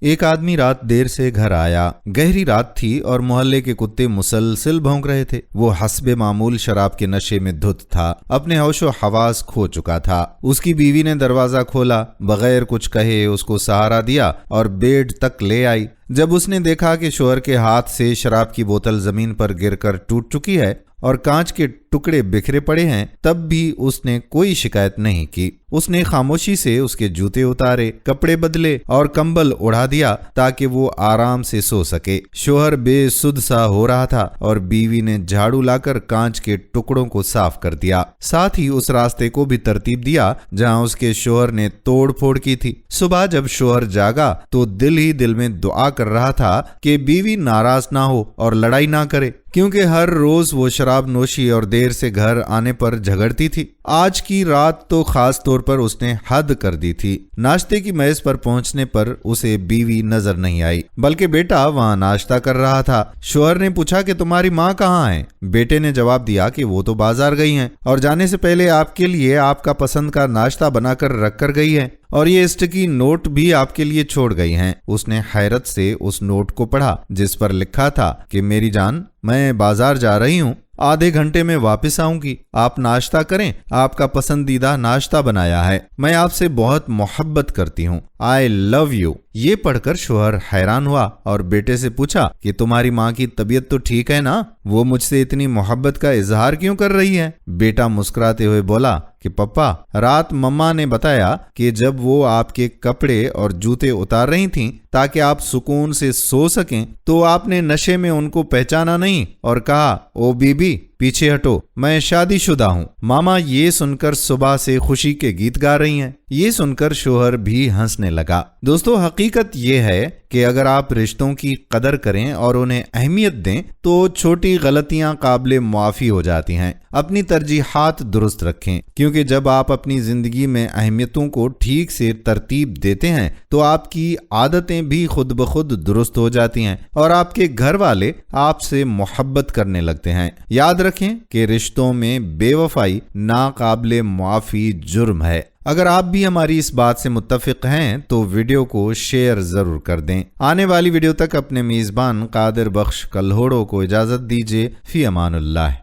ایک آدمی رات دیر سے گھر آیا۔ گہری رات تھی اور محلے کے کتے مسلسل بھونک رہے تھے۔ وہ حسب معمول شراب کے نشے میں دھت تھا، اپنے ہوش و حواس کھو چکا تھا۔ اس کی بیوی نے دروازہ کھولا، بغیر کچھ کہے اس کو سہارا دیا اور بیڈ تک لے آئی۔ جب اس نے دیکھا کہ شوہر کے ہاتھ سے شراب کی بوتل زمین پر گر کر ٹوٹ چکی ہے اور کانچ کے ٹکڑے بکھرے پڑے ہیں، تب بھی اس نے کوئی شکایت نہیں کی۔ اس نے خاموشی سے اس کے جوتے اتارے، کپڑے بدلے اور کمبل اڑا دیا تاکہ وہ آرام سے سو سکے۔ شوہر بے سدھ سا ہو رہا تھا اور بیوی نے جھاڑو لا کر کانچ کے ٹکڑوں کو صاف کر دیا، ساتھ ہی اس راستے کو بھی ترتیب دیا جہاں اس کے شوہر نے توڑ پھوڑ کی تھی۔ صبح جب شوہر جاگا تو دل ہی دل میں دعا کر رہا تھا کہ بیوی ناراض نہ ہو اور لڑائی نہ کرے، کیونکہ ہر روز وہ شراب نوشی اور دیر سے گھر آنے پر جھگڑتی تھی۔ آج کی رات تو خاص طور پر اس نے حد کر دی تھی۔ ناشتے کی میز پر پہنچنے پر اسے بیوی نظر نہیں آئی، بلکہ بیٹا وہاں ناشتہ کر رہا تھا۔ شوہر نے پوچھا کہ تمہاری ماں کہاں ہے؟ بیٹے نے جواب دیا کہ وہ تو بازار گئی ہیں اور جانے سے پہلے آپ کے لیے آپ کا پسند کا ناشتہ بنا کر رکھ کر گئی ہے، اور یہ اسٹکی نوٹ بھی آپ کے لیے چھوڑ گئی ہیں۔ اس نے حیرت سے اس نوٹ کو پڑھا جس پر لکھا تھا کہ میری جان، میں بازار جا رہی ہوں، آدھے گھنٹے میں واپس آؤں گی، آپ ناشتہ کریں، آپ کا پسندیدہ ناشتہ بنایا ہے، میں آپ سے بہت محبت کرتی ہوں، آئی لو یو۔ یہ پڑھ کر شوہر حیران ہوا اور بیٹے سے پوچھا کہ تمہاری ماں کی طبیعت تو ٹھیک ہے نا؟ وہ مجھ سے اتنی محبت کا اظہار کیوں کر رہی ہے؟ بیٹا مسکراتے ہوئے بولا کہ پپا، رات مما نے بتایا کہ جب وہ آپ کے کپڑے اور جوتے اتار رہی تھیں تاکہ آپ سکون سے سو سکیں تو آپ نے نشے میں ان کو پہچانا نہیں اور کہا، او بی بی پیچھے ہٹو، میں شادی شدہ ہوں۔ ماما یہ سن کر صبح سے خوشی کے گیت گا رہی ہیں۔ یہ سن کر شوہر بھی ہنسنے لگا۔ دوستو، حقیقت یہ ہے کہ اگر آپ رشتوں کی قدر کریں اور انہیں اہمیت دیں تو چھوٹی غلطیاں قابل معافی ہو جاتی ہیں۔ اپنی ترجیحات درست رکھیں، کیونکہ جب آپ اپنی زندگی میں اہمیتوں کو ٹھیک سے ترتیب دیتے ہیں تو آپ کی عادتیں بھی خود بخود درست ہو جاتی ہیں اور آپ کے گھر والے آپ سے محبت کرنے لگتے ہیں۔ یاد رکھیں کہ رشتوں میں بے وفائی ناقابل معافی جرم ہے۔ اگر آپ بھی ہماری اس بات سے متفق ہیں تو ویڈیو کو شیئر ضرور کر دیں۔ آنے والی ویڈیو تک اپنے میزبان قادر بخش کلہوڑو کو اجازت دیجیے۔ فی امان اللہ۔